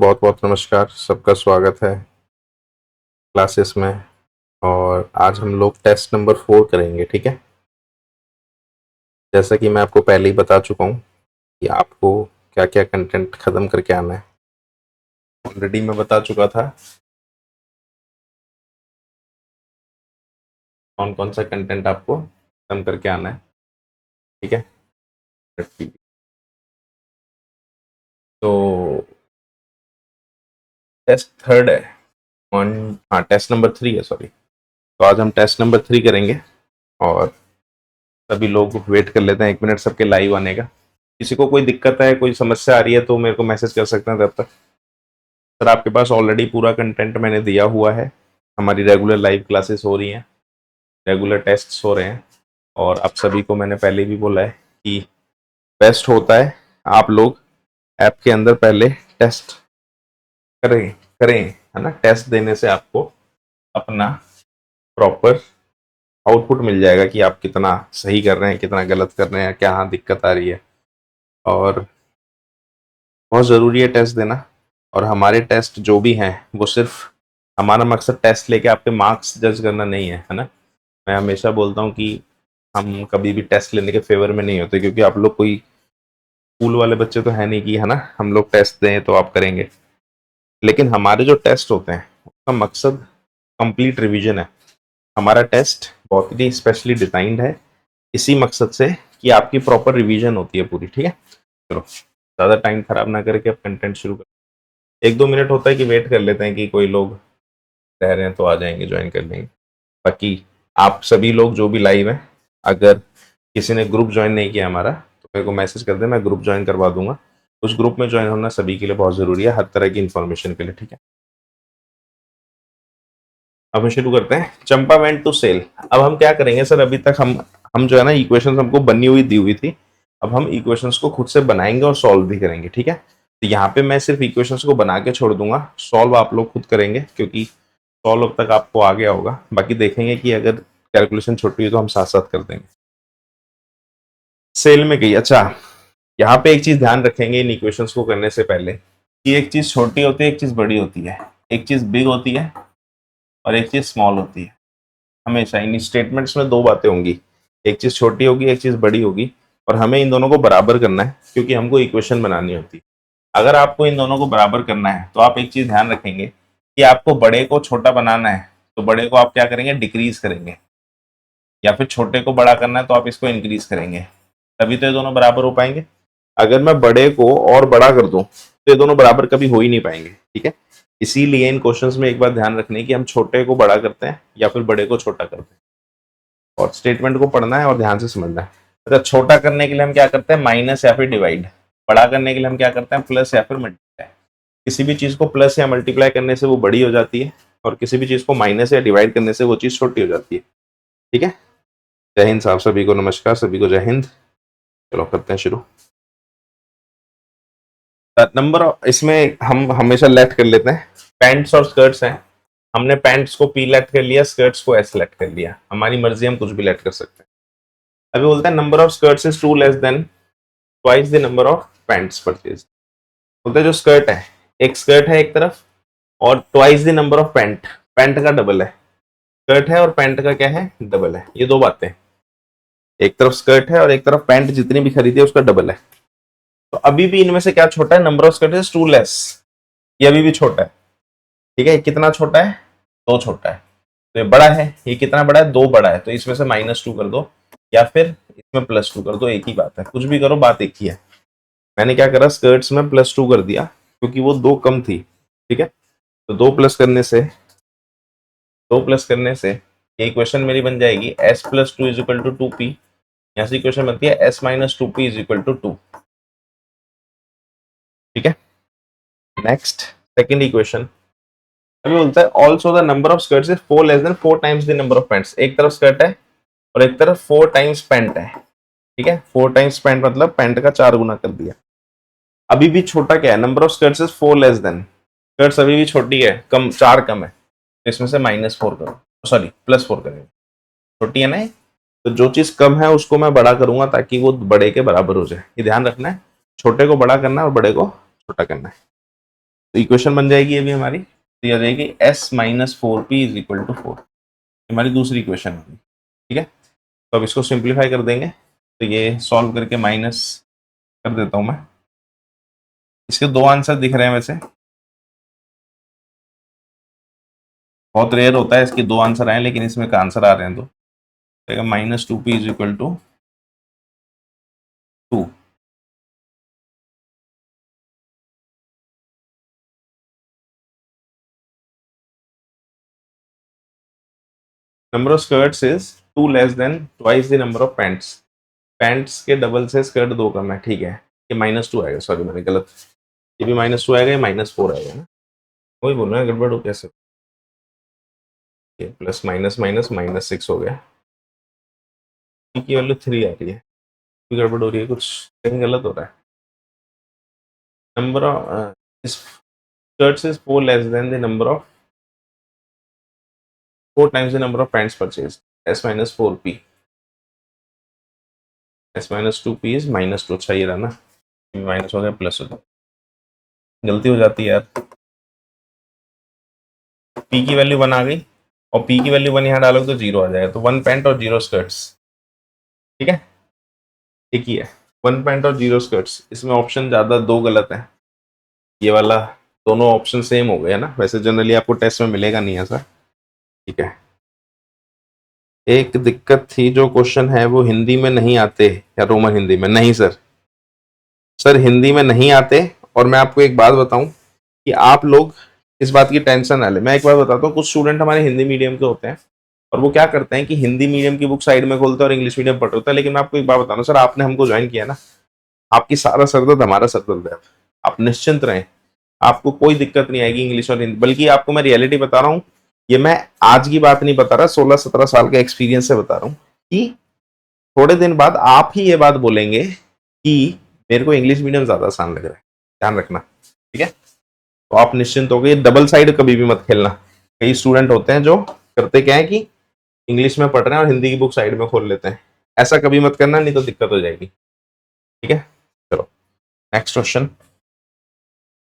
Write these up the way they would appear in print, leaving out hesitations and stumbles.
बहुत बहुत नमस्कार। सबका स्वागत है क्लासेस में। और आज हम लोग टेस्ट नंबर 4 करेंगे, ठीक है। जैसा कि मैं आपको पहले ही बता चुका हूँ कि आपको क्या क्या कंटेंट ख़त्म करके आना है। ऑलरेडी मैं बता चुका था कौन कौन सा कंटेंट आपको ख़त्म करके आना है, ठीक है। तो टेस्ट थर्ड है, वन, हाँ टेस्ट नंबर 3 है, सॉरी। तो आज हम टेस्ट नंबर 3 करेंगे और सभी लोग वेट कर लेते हैं 1 मिनट सबके लाइव आने का। किसी को कोई दिक्कत है, कोई समस्या आ रही है तो मेरे को मैसेज कर सकते हैं तब तक। सर आपके पास ऑलरेडी पूरा कंटेंट मैंने दिया हुआ है। हमारी रेगुलर लाइव क्लासेस हो रही हैं, रेगुलर टेस्ट्स हो रहे हैं। और आप सभी को मैंने पहले भी बोला है कि बेस्ट होता है आप लोग ऐप के अंदर पहले टेस्ट करें करें, है ना। टेस्ट देने से आपको अपना प्रॉपर आउटपुट मिल जाएगा कि आप कितना सही कर रहे हैं, कितना गलत कर रहे हैं, क्या हाँ दिक्कत आ रही है। और बहुत ज़रूरी है टेस्ट देना। और हमारे टेस्ट जो भी हैं वो सिर्फ, हमारा मकसद टेस्ट लेके आपके मार्क्स जज करना नहीं है ना। मैं हमेशा बोलता हूँ कि हम कभी भी टेस्ट लेने के फेवर में नहीं होते, क्योंकि आप लोग कोई स्कूल वाले बच्चे तो है नहीं कि, है ना, हम लोग टेस्ट दें तो आप करेंगे। लेकिन हमारे जो टेस्ट होते हैं उसका मकसद कंप्लीट रिवीजन है। हमारा टेस्ट बहुत ही स्पेशली डिजाइंड है इसी मकसद से कि आपकी प्रॉपर रिवीजन होती है पूरी, ठीक है। चलो ज़्यादा टाइम खराब ना करके अब कंटेंट शुरू कर। 1-2 मिनट होता है कि वेट कर लेते हैं कि कोई लोग रह रहे हैं तो आ जाएंगे, ज्वाइन कर लेंगे। बाकी आप सभी लोग जो भी लाइव हैं, अगर किसी ने ग्रुप ज्वाइन नहीं किया हमारा तो मेरे को मैसेज कर दे, मैं ग्रुप ज्वाइन करवा दूंगा। उस ग्रुप में ज्वाइन होना सभी के लिए बहुत ज़रूरी है, हर तरह की इन्फॉर्मेशन के लिए, ठीक है। अब हम शुरू करते हैं। चंपा वेंट टू सेल। अब हम क्या करेंगे सर, अभी तक हम जो है ना इक्वेशंस हमको बनी हुई दी हुई थी। अब हम इक्वेशंस को खुद से बनाएंगे और सॉल्व भी करेंगे, ठीक है। तो यहाँ पे मैं सिर्फ इक्वेशंस को बना के छोड़ दूंगा, सॉल्व आप लोग खुद करेंगे, क्योंकि 100 लोग तक आपको आ गया होगा। बाकी देखेंगे कि अगर कैलकुलेशन छोटी हुई तो हम साथ साथ कर देंगे। सेल में गई, अच्छा। यहाँ पे एक चीज ध्यान रखेंगे इन इक्वेशंस को करने से पहले कि एक चीज छोटी होती है, एक चीज बड़ी होती है, एक चीज बिग होती है और एक चीज स्मॉल होती है। हमेशा इन स्टेटमेंट्स में दो बातें होंगी, एक चीज छोटी होगी, एक चीज बड़ी होगी। और हमें इन दोनों को बराबर करना है क्योंकि हमको इक्वेशन बनानी होती है। अगर आपको इन दोनों को बराबर करना है तो आप एक चीज ध्यान रखेंगे कि आपको बड़े को छोटा बनाना है तो बड़े को आप क्या करेंगे, डिक्रीज करेंगे। या फिर छोटे को बड़ा करना है तो आप इसको इंक्रीज करेंगे, तभी तो ये दोनों बराबर हो पाएंगे। अगर मैं बड़े को और बड़ा कर दूं तो ये दोनों बराबर कभी हो ही नहीं पाएंगे, ठीक है। इसीलिए इन क्वेश्चंस में एक बात ध्यान रखनी है कि हम छोटे को बड़ा करते हैं या फिर बड़े को छोटा करते हैं। और स्टेटमेंट को पढ़ना है और ध्यान से समझना है। अच्छा, छोटा करने के लिए हम क्या करते हैं, माइनस या फिर डिवाइड। बड़ा करने के लिए हम क्या करते हैं, प्लस या फिर मल्टीप्लाई। किसी भी चीज को प्लस या मल्टीप्लाई करने से वो बड़ी हो जाती है और किसी भी चीज को माइनस या डिवाइड करने से वो चीज छोटी हो जाती है, ठीक है। जय हिंद साहब, सभी को नमस्कार, सभी को जय हिंद। चलो करते हैं शुरू। नंबर इसमें हम हमेशा लेट कर लेते हैं। पैंट्स और स्कर्ट्स हैं, हमने पैंट्स को पी लेट कर लिया, स्कर्ट्स को एस लेट कर लिया। हमारी मर्जी, हम कुछ भी लेट कर सकते हैं। अभी बोलते हैं number of skirts is 2 less than twice the number of pants purchase. बोलते हैं जो स्कर्ट है, एक स्कर्ट है एक तरफ और twice the number of pant, pant का डबल है। स्कर्ट है और पैंट का क्या है, डबल है। ये दो बातें, एक तरफ स्कर्ट है और एक तरफ पैंट जितनी भी खरीदी है उसका डबल है। तो अभी भी इनमें से क्या छोटा है, number of skirt is 2 less. ये अभी भी छोटा है, ठीक है। कितना छोटा है, 2 छोटा है। तो ये बड़ा है, ये कितना बड़ा है, 2 बड़ा है। तो इसमें से -2 कर दो या फिर इसमें +2 कर दो, एक ही बात है। कुछ भी करो, बात एक ही है। मैंने क्या करा, स्कर्ट्स में +2 कर दिया क्योंकि वो 2 कम थी, ठीक है। तो 2 प्लस करने से, 2 प्लस करने से ये इक्वेशन मेरी बन जाएगी s+2 is equal to 2p। यहाँ से इक्वेशन बनती है s-2p इज इक्वल टू 2, ठीक है। नेक्स्ट, सेकेंड इक्वेशन अभी बोलता है also the number of skirts is 4 less than 4 times the number of pants. एक तरफ स्कर्ट है और एक तरफ 4 टाइम्स पैंट है, ठीक है। 4 टाइम्स पैंट मतलब पैंट का 4 गुना कर दिया। अभी भी छोटा क्या है, number of skirts is 4 less than, skirts अभी भी छोटी है, कम 4 कम है। तो इसमें से -4 करो, सॉरी +4 करेंगे, छोटी है ना ये। तो जो चीज कम है उसको मैं बड़ा करूंगा ताकि वो बड़े के बराबर हो जाए। ये ध्यान रखना है, छोटे को बड़ा करना है और बड़े को छोटा करना है। तो इक्वेशन बन जाएगी ये भी हमारी, तो ये आ जाएगी s minus 4p is equal to 4, हमारी दूसरी इक्वेशन होगी। ठीक है, तो अब इसको सिंप्लीफाई कर देंगे, तो ये सॉल्व करके माइनस कर देता हूँ मैं। इसके दो आंसर दिख रहे हैं वैसे, बहुत रेयर होता है इसके दो आंसर आए, लेकिन इसमें का आंसर आ रहे हैं तो minus 2p is equal to 2। Number of skirts is 2 less than twice the number of pants, pants के डबल से स्कर्ट 2 कम है। ठीक है, ये -2 आएगा, सॉरी मैंने गलत, ये भी -2 आएगा, ये -4 आएगा ना, वही बोल रहा है, गड़बड़ हो कैसे, प्लस माइनस माइनस -6 हो गया, p की वैल्यू 3 आ रही है, गड़बड़ हो रही है, कुछ कहीं गलत हो रहा है। Number of skirts is 4 less than the number of 4 times the number of pants purchased, s minus 4p, s minus 2p is -2। अच्छा ये रहा ना, माइनस हो गया प्लस हो गया, गलती हो जाती है यार। p की वैल्यू 1 आ गई, और p की वैल्यू 1 यहाँ डालोगे तो 0 आ जाएगा, तो 1 पैंट और 0 स्कर्ट्स। ठीक है, एक ही है, 1 पैंट और 0 स्कर्ट्स, इसमें ऑप्शन ज़्यादा दो गलत है, ये वाला दोनों ऑप्शन सेम हो गए ना, वैसे जनरली आपको टेस्ट में मिलेगा नहीं ऐसा। ठीक है, एक दिक्कत थी, जो क्वेश्चन है वो हिंदी में नहीं आते या रोमन हिंदी में नहीं सर, सर हिंदी में नहीं आते। और मैं आपको एक बात बताऊं कि आप लोग इस बात की टेंशन ना ले, मैं एक बार बताता हूँ, कुछ स्टूडेंट हमारे हिंदी मीडियम के होते हैं और वो क्या करते हैं कि हिंदी मीडियम की बुक साइड में खोलते हैं और इंग्लिश मीडियम पढ़ होता है। लेकिन मैं आपको एक बात बता रहा हूँ सर, आपने हमको ज्वाइन किया ना, आपकी सारा सरदर्द हमारा सरदर्द है, आप निश्चिंत रहें, आपको कोई दिक्कत नहीं आएगी इंग्लिश और हिंदी। बल्कि आपको मैं रियलिटी बता रहा हूँ, ये मैं आज की बात नहीं बता रहा, 16-17 साल के एक्सपीरियंस से बता रहा हूँ कि थोड़े दिन बाद आप ही ये बात बोलेंगे कि मेरे को इंग्लिश मीडियम ज्यादा आसान लग रहा है, ध्यान रखना। ठीक है, तो आप निश्चिंत हो गए, डबल साइड कभी भी मत खेलना। कई स्टूडेंट होते हैं जो करते क्या है कि इंग्लिश में पढ़ रहे हैं और हिंदी की बुक साइड में खोल लेते हैं, ऐसा कभी मत करना, नहीं तो दिक्कत हो जाएगी। ठीक है, चलो नेक्स्ट क्वेश्चन।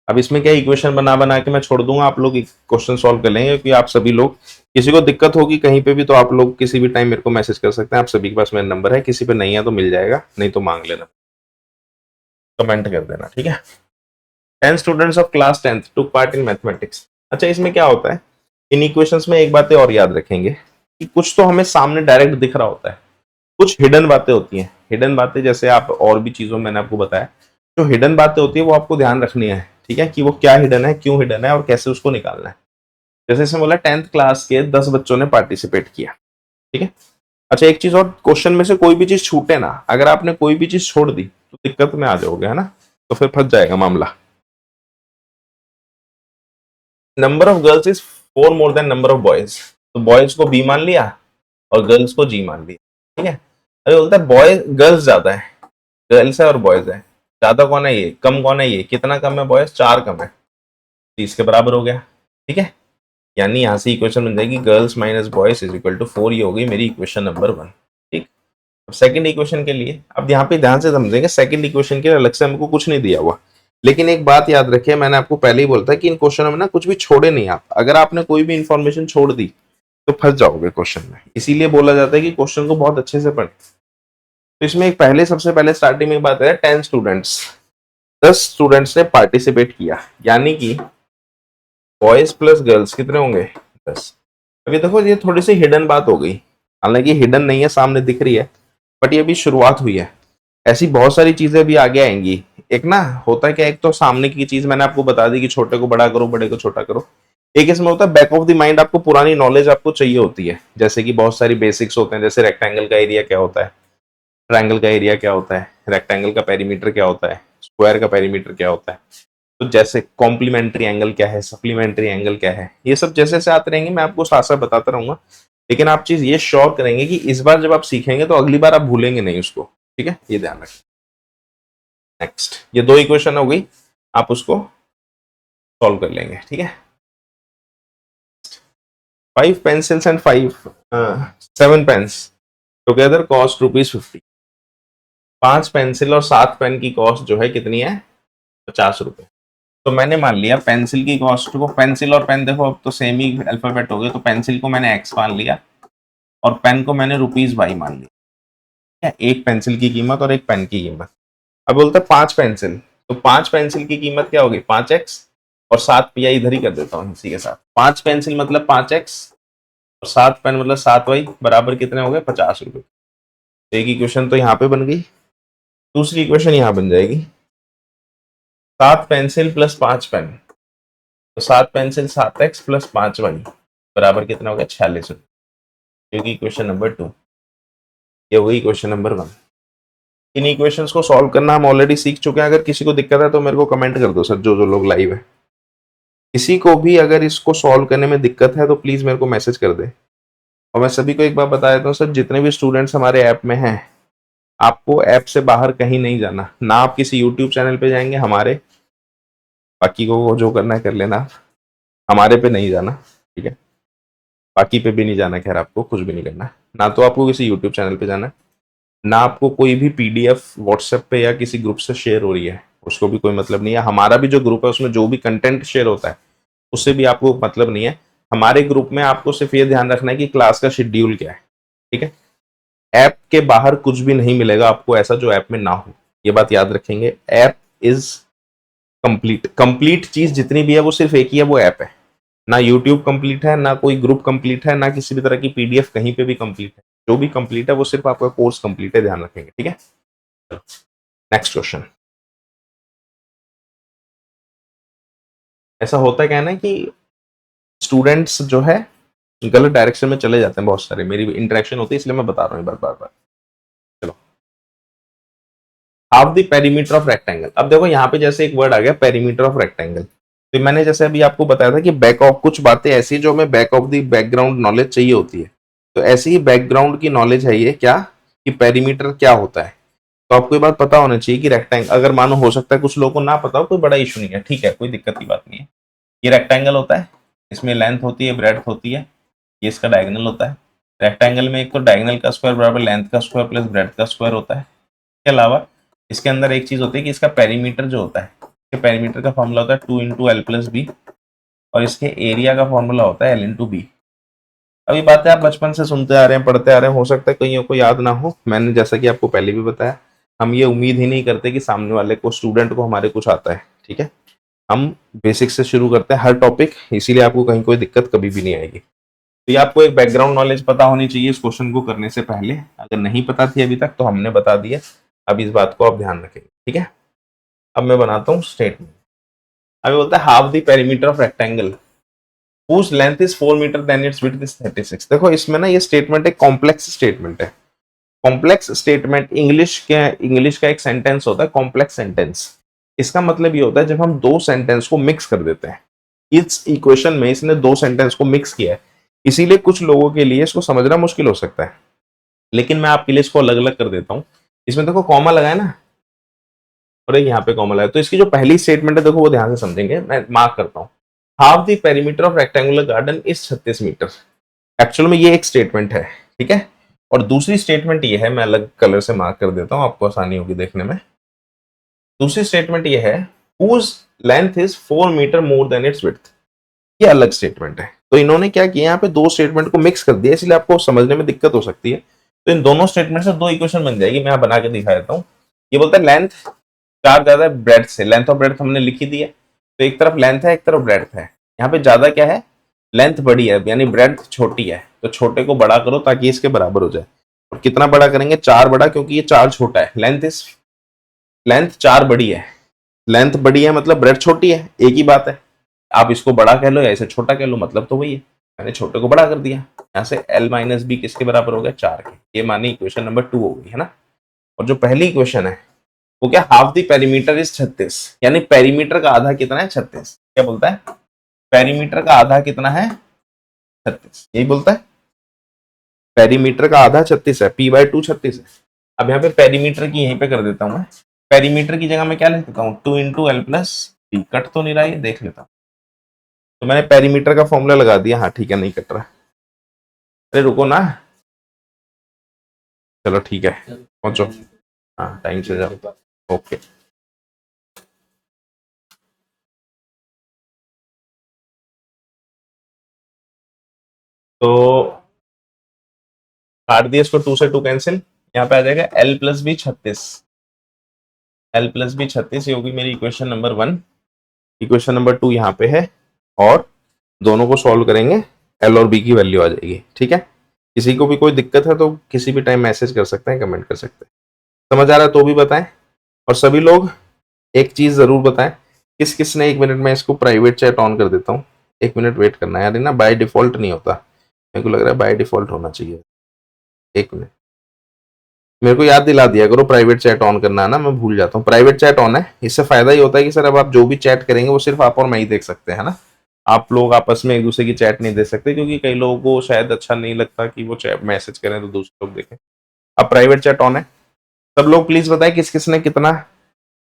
अब इसमें क्या इक्वेशन बना बना के मैं छोड़ दूंगा, आप लोग क्वेश्चन सॉल्व कर लेंगे, क्योंकि आप सभी लोग, किसी को दिक्कत होगी कहीं पे भी तो आप लोग किसी भी टाइम मेरे को मैसेज कर सकते हैं, आप सभी के पास मेरा नंबर है, किसी पे नहीं है तो मिल जाएगा, नहीं तो मांग लेना, कमेंट कर देना। ठीक है, 10 students of class 10th took part in mathematics. अच्छा, इसमें क्या होता है, इन इक्वेशंस में एक बातें और याद रखेंगे कि कुछ तो हमें सामने डायरेक्ट दिख रहा होता है, कुछ हिडन बातें होती हैं। हिडन बातें जैसे आप और भी चीजों में मैंने आपको बताया, जो हिडन बातें होती है वो आपको ध्यान रखनी है। ठीक है, कि वो क्या हिडन है, क्यों हिडन है और कैसे उसको निकालना है। जैसे इसमें बोला 10th क्लास के 10 बच्चों ने पार्टिसिपेट किया। ठीक है, अच्छा एक चीज और, क्वेश्चन में से कोई भी चीज छूटे ना, अगर आपने कोई भी चीज छोड़ दी तो दिक्कत में आ जाओगे, है ना, तो फिर फंस जाएगा मामला। Number of girls is 4 more than number of boys, तो बॉयज को बी मान लिया और गर्ल्स को जी मान लिया। ठीक है, अभी बोलता है बॉय गर्ल्स ज्यादा है, गर्ल्स है और बॉयज है, ज्यादा कौन है, ये कम कौन है, ये कितना कम है, बॉयज 4 कम है, 30 के बराबर हो गया। ठीक है, यानी यहां से इक्वेशन बन जाएगी girls minus boys is equal to 4, ये हो गई मेरी इक्वेशन नंबर 1। ठीक, अब सेकंड इक्वेशन के लिए, अब यहाँ पे ध्यान से समझेंगे, सेकंड इक्वेशन के लिए अलग से हमको कुछ नहीं दिया हुआ, लेकिन एक बात याद रखिए, मैंने आपको पहले ही बोलता है कि इन क्वेश्चनों में ना कुछ भी छोड़े नहीं आप, अगर आपने कोई भी इंफॉर्मेशन छोड़ दी तो फंस जाओगे क्वेश्चन में, इसीलिए बोला जाता है कि क्वेश्चन को बहुत अच्छे से पढ़ें। तो इसमें एक पहले सबसे पहले स्टार्टिंग में बात है 10 स्टूडेंट्स, 10 स्टूडेंट्स ने पार्टिसिपेट किया, यानी कि बॉयज प्लस गर्ल्स कितने होंगे, 10। अभी देखो ये थोड़ी सी हिडन बात हो गई, हालांकि हिडन नहीं है, सामने दिख रही है, बट ये अभी शुरुआत हुई है, ऐसी बहुत सारी चीजें भी आगे आएंगी। एक ना होता है क्या, एक तो सामने की चीज मैंने आपको बता दी कि छोटे को बड़ा करो, बड़े को छोटा करो, एक इसमें होता है बैक ऑफ द माइंड, आपको पुरानी नॉलेज आपको चाहिए होती है, जैसे कि बहुत सारी बेसिक्स होते हैं, जैसे रेक्टेंगल का एरिया क्या होता है, ट्रायंगल का एरिया क्या होता है, रेक्टेंगल का पेरीमीटर क्या होता है, स्क्वायर का पेरीमीटर क्या होता है, तो जैसे कॉम्प्लीमेंट्री एंगल क्या है, सप्लीमेंट्री एंगल क्या है, ये सब जैसे जैसे आते रहेंगे मैं आपको साथ साथ बताता रहूंगा। लेकिन आप चीज ये श्योर करेंगे कि इस बार जब आप सीखेंगे तो अगली बार आप भूलेंगे नहीं उसको। ठीक है, ये ध्यान रखें। नेक्स्ट, ये दो इक्वेशन हो गई, आप उसको सॉल्व कर लेंगे। ठीक है, 5 pencils and 7 pens together cost ₹50। 5 pencil और 7 पेन की कॉस्ट जो है कितनी है, ₹50। तो मैंने मान लिया पेंसिल की कॉस्ट को, पेंसिल और पेन देखो अब तो सेम ही अल्फाबेट हो गए, तो पेंसिल को मैंने एक्स मान लिया और पेन को मैंने रुपीज बाई मान लिया। एक पेंसिल की कीमत और एक पेन की कीमत। अब बोलते हैं 5 पेंसिल, तो 5 पेंसिल की कीमत क्या होगी 5x, और 7 पिया इधर ही कर देता हूँ इसी के साथ। 5 पेंसिल मतलब 5x और 7 पेन मतलब 7y बराबर कितने हो गए 50 रुपए। एक इक्वेशन तो यहाँ पे बन गई, दूसरी इक्वेशन यहाँ बन जाएगी 7 पेंसिल प्लस 5 पेन, तो 7 पेंसिल 7x प्लस 5y बराबर कितना हो गया 46 रुपए, क्योंकि इक्वेशन नंबर 2। ये हो गई इक्वेशन नंबर 1। इन इक्वेशंस को सॉल्व करना हम ऑलरेडी सीख चुके हैं। अगर किसी को दिक्कत है तो मेरे को कमेंट कर दो सर, जो जो लोग लाइव है। किसी को भी अगर इसको सॉल्व करने में दिक्कत है तो प्लीज मेरे को मैसेज कर दे। और मैं सभी को एक बार बता देता हूँ सर, जितने भी स्टूडेंट्स हमारे ऐप में हैं, आपको ऐप से बाहर कहीं नहीं जाना, ना आप किसी यूट्यूब चैनल पे जाएंगे हमारे, बाकी को जो करना है कर लेना, हमारे पे नहीं जाना, ठीक है। बाकी पे भी नहीं जाना, खैर आपको कुछ भी नहीं करना, ना तो आपको किसी यूट्यूब चैनल पे जाना, ना आपको कोई भी पीडीएफ व्हाट्सएप पे या किसी ग्रुप से शेयर हो रही है उसको भी कोई मतलब नहीं है। हमारा भी जो ग्रुप है उसमें जो भी कंटेंट शेयर होता है उससे भी आपको मतलब नहीं है। हमारे ग्रुप में आपको सिर्फ ये ध्यान रखना है कि क्लास का शेड्यूल क्या है, ठीक है। ऐप के बाहर कुछ भी नहीं मिलेगा आपको ऐसा जो ऐप में ना हो, ये बात याद रखेंगे। ऐप इज कंप्लीट, कंप्लीट चीज जितनी भी है वो सिर्फ एक ही है, वो ऐप है। ना यूट्यूब कंप्लीट है, ना कोई ग्रुप कंप्लीट है, ना किसी भी तरह की पीडीएफ कहीं पे भी कंप्लीट है। जो भी कंप्लीट है वो सिर्फ आपका कोर्स कंप्लीट है, ध्यान रखेंगे, ठीक है। Next question. ऐसा होता क्या है ना कि स्टूडेंट्स जो है गलत डायरेक्शन में चले जाते हैं, बहुत सारे मेरी इंटरेक्शन होती है इसलिए मैं बता रहा हूँ बार बार। चलो, half the perimeter of rectangle. अब देखो यहाँ पे जैसे एक वर्ड आ गया पेरीमीटर ऑफ रेक्टेंगल, तो मैंने जैसे अभी आपको बताया था कि बैक ऑफ, कुछ बातें ऐसी जो हमें back of the background knowledge चाहिए होती है, तो ऐसी ही बैकग्राउंड की नॉलेज है ये क्या, कि पेरीमीटर क्या होता है। तो आपको ये बात पता होना चाहिए कि रेक्टेंगल, अगर मानो हो सकता है कुछ लोगों को ना पता हो, कोई बड़ा इशू नहीं है, ठीक है, कोई दिक्कत की बात नहीं है। ये रेक्टेंगल होता है, इसमें लेंथ होती है, ब्रेड्थ होती है, ये इसका डायगोनल होता है। रेक्टेंगल में एक तो डायगोनल का स्क्वायर बराबर लेंथ का स्क्वायर प्लस ब्रेड्थ का स्क्वायर होता है। इसके अलावा इसके अंदर एक चीज होती है कि इसका पेरीमीटर जो होता है, इसके पेरीमीटर का फॉर्मूला होता है 2 × L + B, और इसके एरिया का फॉर्मूला होता है L × B। अभी बातें आप बचपन से सुनते आ रहे हैं, पढ़ते आ रहे हैं, हो सकता है कईयों को याद ना हो। मैंने जैसा कि आपको पहले भी बताया, हम ये उम्मीद ही नहीं करते कि सामने वाले को, स्टूडेंट को हमारे कुछ आता है, ठीक है। हम बेसिक से शुरू करते हैं हर टॉपिक, इसीलिए आपको कहीं कोई दिक्कत कभी भी नहीं आएगी। तो ये आपको एक बैकग्राउंड नॉलेज पता होनी चाहिए इस क्वेश्चन को करने से पहले। अगर नहीं पता थी अभी तक तो हमने बता दिया, अब इस बात को आप ध्यान रखेंगे, ठीक है। अब मैं बनाता हूँ स्टेटमेंट। अभी बोलता है half the perimeter of rectangle whose length is 4 metre then its width is 36। देखो इसमें ना ये स्टेटमेंट एक कॉम्प्लेक्स स्टेटमेंट है। कॉम्प्लेक्स स्टेटमेंट इंग्लिश का एक सेंटेंस होता है कॉम्प्लेक्स सेंटेंस। इसका मतलब ये होता है जब हम दो सेंटेंस को मिक्स कर देते हैं। इस इक्वेशन में इसने दो सेंटेंस को मिक्स किया है, इसीलिए कुछ लोगों के लिए इसको समझना मुश्किल हो सकता है, लेकिन मैं आपके लिए इसको अलग अलग कर देता हूँ। इसमें देखो कॉमा लगा है ना, और यहाँ पे कॉमा लगा है, तो इसकी जो पहली स्टेटमेंट है देखो वो ध्यान से समझेंगे, मैं मार्क करता हूँ। Half the perimeter of rectangular garden is 36 metre. Actual में ये एक स्टेटमेंट है, ठीक है। और दूसरी स्टेटमेंट ये है, मैं अलग कलर से मार्क कर देता हूँ आपको आसानी होगी देखने में। दूसरी स्टेटमेंट ये है whose length is 4 metre more than its width। ये अलग स्टेटमेंट है। तो इन्होंने क्या किया, यहाँ पे दो स्टेटमेंट को मिक्स कर दिया, इसलिए आपको समझने में दिक्कत हो सकती है। तो इन दोनों स्टेटमेंट से दो इक्वेशन बन जाएगी, मैं यहाँ बना के दिखा देता हूँ। ये बोलता है लेंथ चार ज्यादा है ब्रेड से, लेंथ और ब्रेड हमने लिखी दी है, तो एक तरफ लेंथ है एक तरफ ब्रेड है। यहाँ पे ज्यादा क्या है, लेंथ बड़ी है, यानी ब्रेड छोटी है, तो छोटे को बड़ा करो ताकि इसके बराबर हो जाए। और कितना बड़ा करेंगे, चार बड़ा, क्योंकि ये चार छोटा है। लेंथ चार बड़ी है, लेंथ बड़ी है मतलब ब्रेड छोटी है, एक ही बात है। आप इसको बड़ा कह लो या इसे छोटा कह लो, मतलब तो वही है। मैंने छोटे को बड़ा कर दिया, यहाँ से L - B किसके बराबर हो गया, 4 के। ये मानी इक्वेशन नंबर 2 हो गई है ना। और जो पहली इक्वेशन है वो क्या, हाफ द पेरीमीटर इज 36, यानी पेरीमीटर का आधा कितना है 36। क्या बोलता है, पेरीमीटर का आधा कितना है 36, यही बोलता है। पेरीमीटर का आधा 36 है, P/2 36 है। अब यहाँ पे पेरीमीटर की यहीं पे कर देता हूँ मैं। पेरीमीटर की जगह मैं क्या लिख देता हूँ, 2 × L + B। कट तो नहीं रहा, ये देख लेता हूँ। तो मैंने पेरीमीटर का फॉर्मूला लगा दिया, हाँ ठीक है, नहीं कट रहा। अरे रुको ना, चलो ठीक है, पहुंचो, हाँ टाइम से जाओ, ओके। तो काट दिया इसको, 2 से 2 कैंसिल, यहाँ पे आ जाएगा l plus B 36, l plus B 36, ये होगी मेरी इक्वेशन नंबर 1। इक्वेशन नंबर 2 यहाँ पे है, और दोनों को सॉल्व करेंगे, l और b की वैल्यू आ जाएगी। ठीक है, किसी को भी कोई दिक्कत है तो किसी भी टाइम मैसेज कर सकते हैं, कमेंट कर सकते हैं। समझ आ रहा है तो भी बताएं, और सभी लोग एक चीज जरूर बताएं, किस किस ने 1 मिनट में इसको प्राइवेट चैट ऑन कर देता हूँ, 1 मिनट वेट करना है यार, ना बाय डिफॉल्ट नहीं होता, मेरे को लग रहा है बाय डिफॉल्ट होना चाहिए। 1 मिनट, मेरे को याद दिला दिया करो प्राइवेट चैट ऑन करना है ना, मैं भूल जाता हूँ। प्राइवेट चैट ऑन है, इससे फायदा ही होता है कि सर अब आप जो भी चैट करेंगे वो सिर्फ आप और मैं ही देख सकते हैं ना, आप लोग आपस में एक दूसरे की चैट नहीं दे सकते, क्योंकि कई लोगों को शायद अच्छा नहीं लगता कि वो चैट मैसेज करें तो दूसरे लोग देखें। अब प्राइवेट चैट ऑन है, सब लोग प्लीज बताएं किस किस ने कितना